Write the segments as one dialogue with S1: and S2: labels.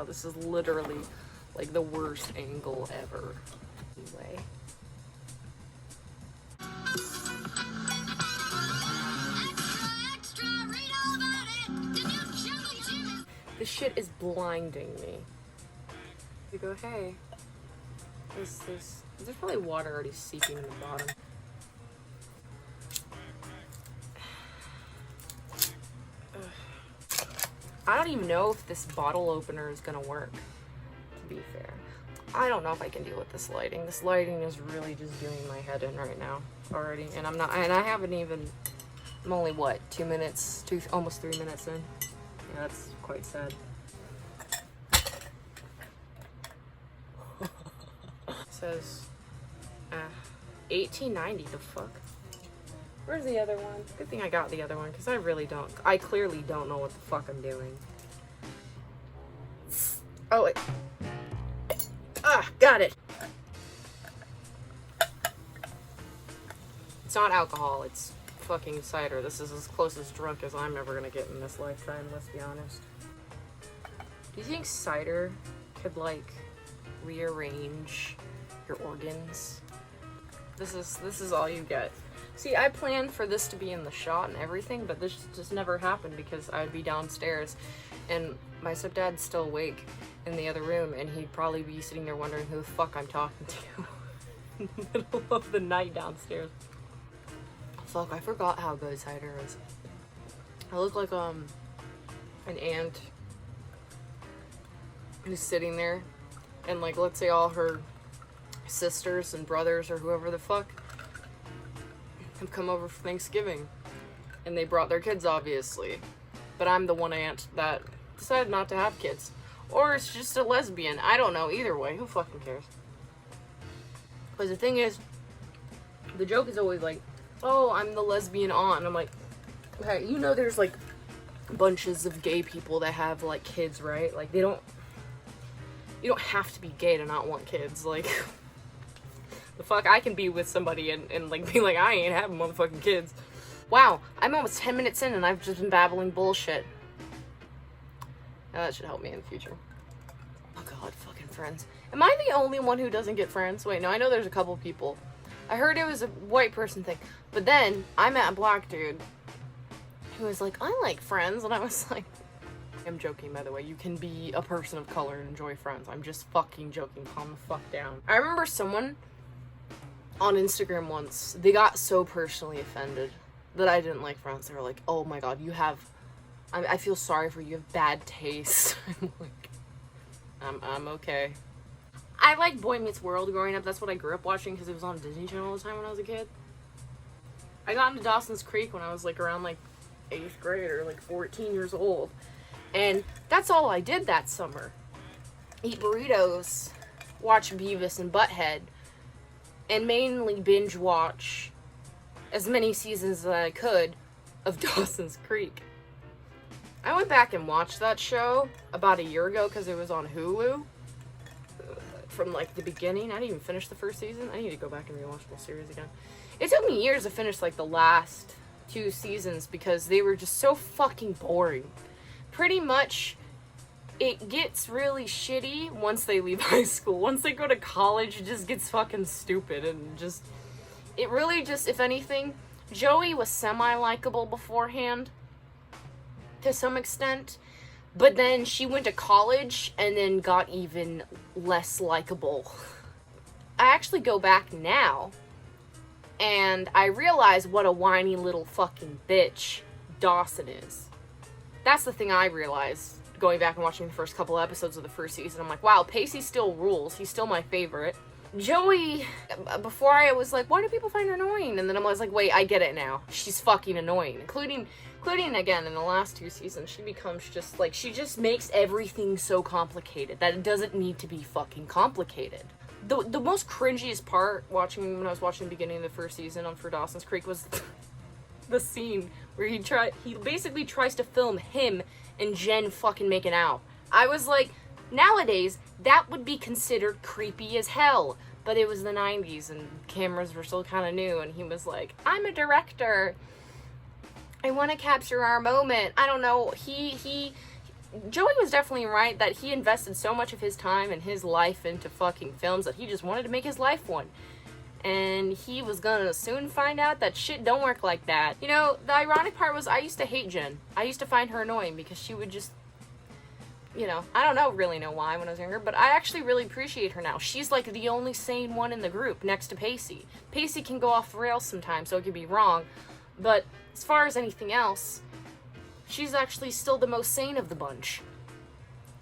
S1: now. This is literally like the worst angle ever. Anyway. This shit is blinding me. You go, hey, there's probably water already seeping in the bottom. I don't even know if this bottle opener is gonna work, to be fair. I don't know if I can deal with this lighting. This lighting is really just doing my head in right now already. And I haven't even, I'm only what, 2 minutes, almost 3 minutes in. Yeah, that's quite sad. It says, $18.90, the fuck? Where's the other one? Good thing I got the other one, because I clearly don't know what the fuck I'm doing. Oh, wait. Got it. It's not alcohol, it's fucking cider. This is as close as drunk as I'm ever gonna get in this lifetime, let's be honest. Do you think cider could, like, rearrange your organs? This is all you get. See, I planned for this to be in the shot and everything, but this just never happened because I'd be downstairs and my stepdad's still awake in the other room and he'd probably be sitting there wondering who the fuck I'm talking to in the middle of the night downstairs. Fuck, I forgot how good cider is. I look like an aunt who's sitting there and, like, let's say all her sisters and brothers or whoever the fuck have come over for Thanksgiving and they brought their kids, obviously, but I'm the one aunt that decided not to have kids, or it's just a lesbian. I don't know, either way, who fucking cares? Because the thing is, the joke is always like, oh, I'm the lesbian aunt, and I'm like, okay, you know there's like bunches of gay people that have like kids, right? Like you don't have to be gay to not want kids. Like, the fuck, I can be with somebody and like be like, I ain't having motherfucking kids. Wow, I'm almost 10 minutes in and I've just been babbling bullshit. Now that should help me in the future. Oh god, fucking Friends. Am I the only one who doesn't get Friends? Wait, no, I know there's a couple people. I heard it was a white person thing. But then I met a black dude who was like, I like Friends. And I was like, I'm joking, by the way. You can be a person of color and enjoy Friends. I'm just fucking joking. Calm the fuck down. I remember someone on Instagram once, they got so personally offended that I didn't like Friends. They were like, oh my god, I feel sorry for you. You have bad taste. I'm like, I'm okay. I liked Boy Meets World growing up. That's what I grew up watching because it was on Disney Channel all the time when I was a kid. I got into Dawson's Creek when I was like around like 8th grade or like 14 years old. And that's all I did that summer. Eat burritos, watch Beavis and Butthead, and mainly binge watch as many seasons as I could of Dawson's Creek. I went back and watched that show about a year ago because it was on Hulu from like the beginning. I didn't even finish the first season. I need to go back and rewatch the series again. It took me years to finish like the last 2 seasons because they were just so fucking boring. Pretty much it gets really shitty once they leave high school. Once they go to college, it just gets fucking stupid and just, it really just, if anything, Joey was semi-likable beforehand to some extent, but then she went to college and then got even less likable. I actually go back now and I realize what a whiny little fucking bitch Dawson is. That's the thing I realized going back and watching the first couple episodes of the first season. I'm like, wow, Pacey still rules. He's still my favorite. Joey, before I was like, why do people find her annoying? And then I was like, wait, I get it now. She's fucking annoying. Including again, in the last 2 seasons, she becomes just like, she just makes everything so complicated that it doesn't need to be fucking complicated. The most cringiest part when I was watching the beginning of the first season for Dawson's Creek was the scene where he basically tries to film him and Jen fucking making out. I was like, nowadays, that would be considered creepy as hell. But it was the 90s and cameras were still kind of new, and he was like, I'm a director. I want to capture our moment. I don't know.
S2: Joey was definitely right that he invested so much of his time and his life into fucking films that he just wanted to make his life one. And he was gonna soon find out that shit don't work like that. You know, the ironic part was I used to hate Jen. I used to find her annoying because she would just, you know, I don't really know why when I was younger, but I actually really appreciate her now. She's like the only sane one in the group next to Pacey. Pacey can go off the rails sometimes, so it could be wrong, but as far as anything else, she's actually still the most sane of the bunch.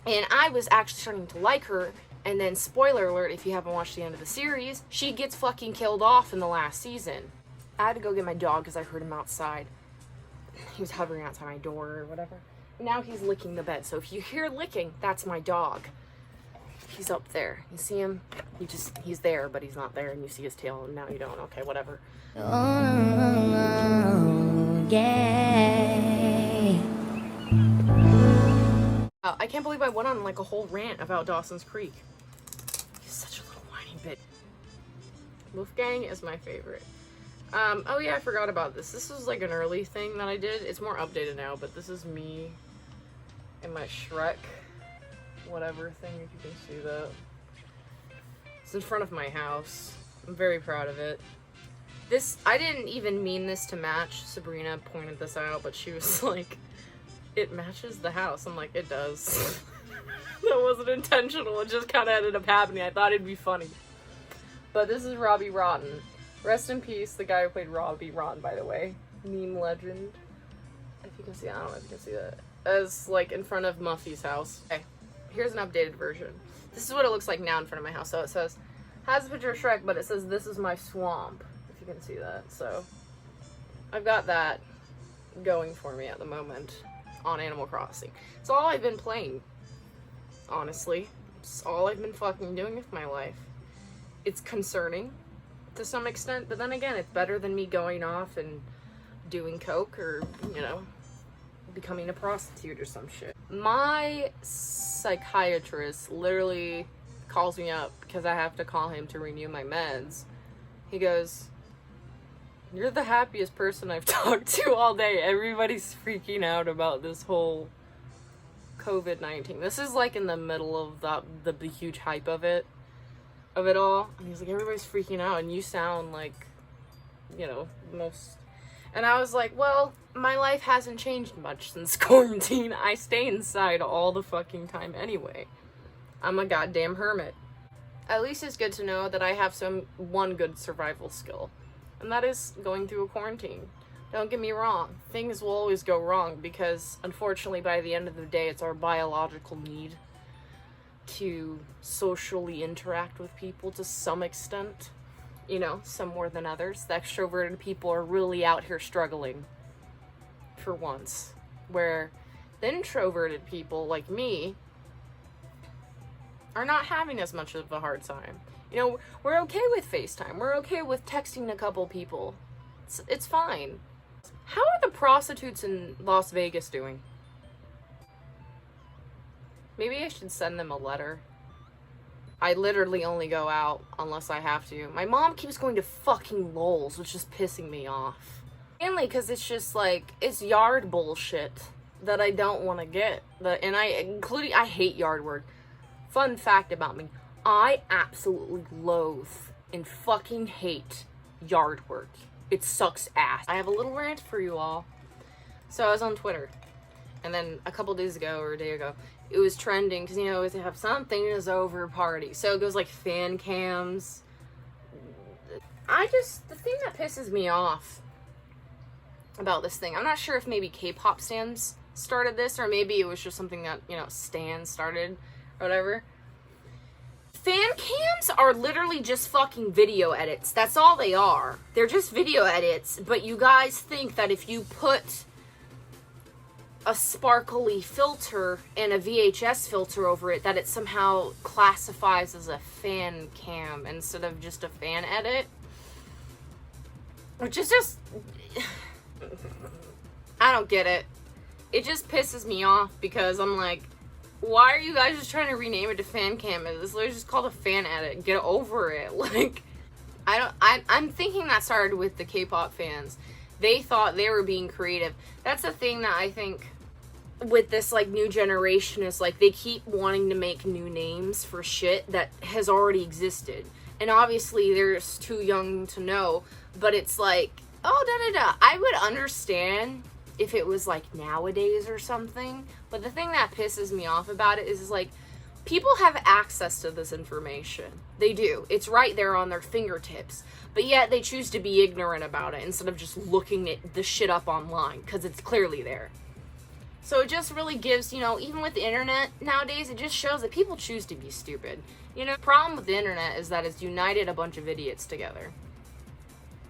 S2: And I was actually starting to like her. And then, spoiler alert, if you haven't watched the end of the series, she gets fucking killed off in the last season. I had to go get my dog because I heard him outside. He was hovering outside my door or whatever. Now he's licking the bed. So if you hear licking, that's my dog. He's up there. You see him? He's there, but he's not there. And you see his tail, and now you don't. Okay, whatever.
S3: Oh, yeah.
S2: I can't believe I went on like a whole rant about Dawson's Creek. He's such a little whiny bitch. Wolfgang is my favorite. Oh yeah, I forgot about this. This was like an early thing that I did. It's more updated now, but this is me and my Shrek whatever thing, if you can see that. It's in front of my house. I'm very proud of it. This, I didn't even mean this to match. Sabrina pointed this out, but she was like, it matches the house. I'm like, it does. That wasn't intentional. It just kind of ended up happening. I thought it'd be funny. But this is Robbie Rotten. Rest in peace, the guy who played Robbie Rotten, by the way. Meme legend. If you can see, I don't know if you can see that. As, like, in front of Muffy's house. Okay, here's an updated version. This is what it looks like now in front of my house. So it says, has a picture of Shrek, but it says, this is my swamp. If you can see that. So, I've got that going for me at the moment on Animal Crossing. It's all I've been playing, honestly. It's all I've been fucking doing with my life. It's concerning to some extent, but then again, it's better than me going off and doing coke or, you know, becoming a prostitute or some shit. My psychiatrist literally calls me up because I have to call him to renew my meds. He goes, you're the happiest person I've talked to all day. Everybody's freaking out about this whole COVID-19. This is like in the middle of the huge hype of it all. And he's like, everybody's freaking out and you sound like, you know, most... And I was like, well, my life hasn't changed much since quarantine. I stay inside all the fucking time anyway. I'm a goddamn hermit. At least it's good to know that I have one good survival skill. And that is going through a quarantine. Don't get me wrong. Things will always go wrong because, unfortunately, by the end of the day, it's our biological need to socially interact with people to some extent. You know, some more than others. The extroverted people are really out here struggling for once. Where the introverted people, like me, are not having as much of a hard time. You know, we're okay with FaceTime. We're okay with texting a couple people. It's fine. How are the prostitutes in Las Vegas doing? Maybe I should send them a letter. I literally only go out unless I have to. My mom keeps going to fucking Lowell's, which is pissing me off. Mainly because it's just like, it's yard bullshit that I don't want to get. I hate yard work. Fun fact about me, I absolutely loathe and fucking hate yard work. It sucks ass. I have a little rant for you all. So I was on Twitter, and then a couple days ago, or a day ago, it was trending, because, you know, they have something is over party. So it goes like fan cams. The thing that pisses me off about this thing, I'm not sure if maybe K-pop stans started this, or maybe it was just something that, you know, stans started, or whatever. Fan cams are literally just fucking video edits. That's all they are. They're just video edits, but you guys think that if you put a sparkly filter and a VHS filter over it, that it somehow classifies as a fan cam instead of just a fan edit. Which is just... I don't get it. It just pisses me off because I'm like, why are you guys just trying to rename it to fan cam? It's literally just called a fan edit. Get over it. Like, I'm thinking that started with the K-pop fans. They thought they were being creative. That's the thing that I think with this like new generation is like they keep wanting to make new names for shit that has already existed. And obviously they're just too young to know, but it's like, oh, da da da. I would understand if it was like nowadays or something, but the thing that pisses me off about it is like, people have access to this information. They do. It's right there on their fingertips. But yet they choose to be ignorant about it instead of just looking at the shit up online, because it's clearly there. So it just really gives, you know, even with the internet nowadays, it just shows that people choose to be stupid. You know, the problem with the internet is that it's united a bunch of idiots together.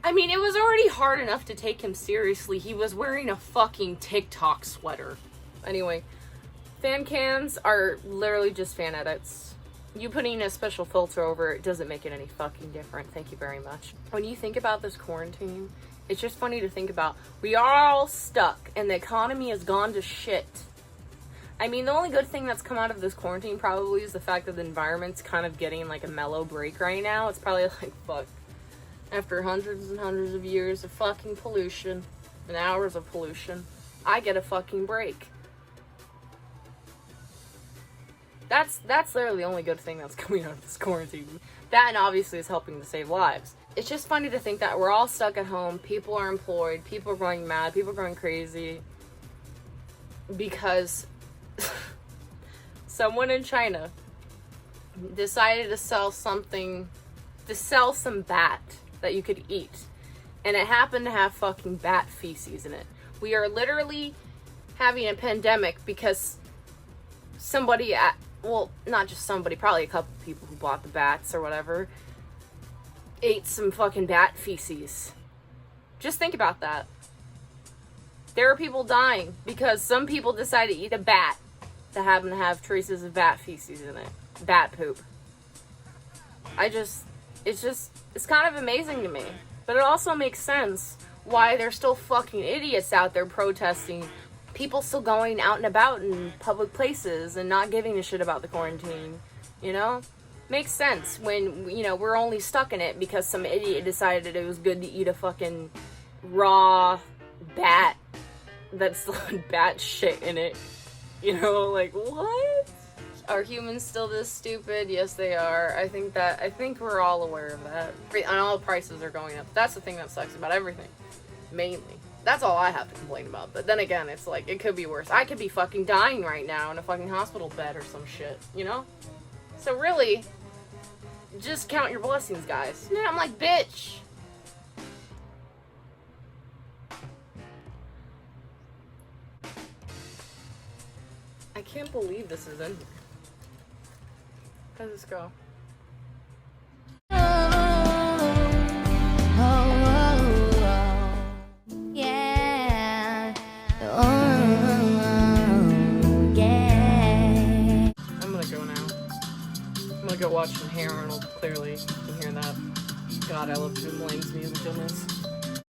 S2: I mean, it was already hard enough to take him seriously. He was wearing a fucking TikTok sweater. Anyway, fan cams are literally just fan edits. You putting a special filter over it doesn't make it any fucking different. Thank you very much. When you think about this quarantine, it's just funny to think about. We are all stuck and the economy has gone to shit. I mean, the only good thing that's come out of this quarantine probably is the fact that the environment's kind of getting like a mellow break right now. It's probably like, fuck. After hundreds and hundreds of years of fucking pollution and hours of pollution, I get a fucking break. That's literally the only good thing that's coming out of this quarantine. That and obviously is helping to save lives. It's just funny to think that we're all stuck at home, people are employed, people are going mad, people are going crazy because someone in China decided to sell some bat that you could eat, and it happened to have fucking bat feces in it. We are literally having a pandemic because somebody well, not just somebody, probably a couple people who bought the bats or whatever, ate some fucking bat feces. Just think about that. There are people dying because some people decided to eat a bat that happened to have traces of bat feces in it. Bat poop. It's kind of amazing to me. But it also makes sense why there's still fucking idiots out there protesting. People still going out and about in public places and not giving a shit about the quarantine. You know? Makes sense when, you know, we're only stuck in it because some idiot decided it was good to eat a fucking raw bat that's bat shit in it. You know, like, what? Are humans still this stupid? Yes, they are. I think we're all aware of that. And all the prices are going up. That's the thing that sucks about everything. Mainly. That's all I have to complain about. But then again, it's like, it could be worse. I could be fucking dying right now in a fucking hospital bed or some shit, you know? So really, just count your blessings, guys. Yeah, I'm like, bitch. I can't believe this is in here. How does this go?
S3: Yeah.
S1: I'm gonna go now. I'm gonna go watch some Hey Arnold, clearly. You can hear that. God, I love Jim Lang's music in this.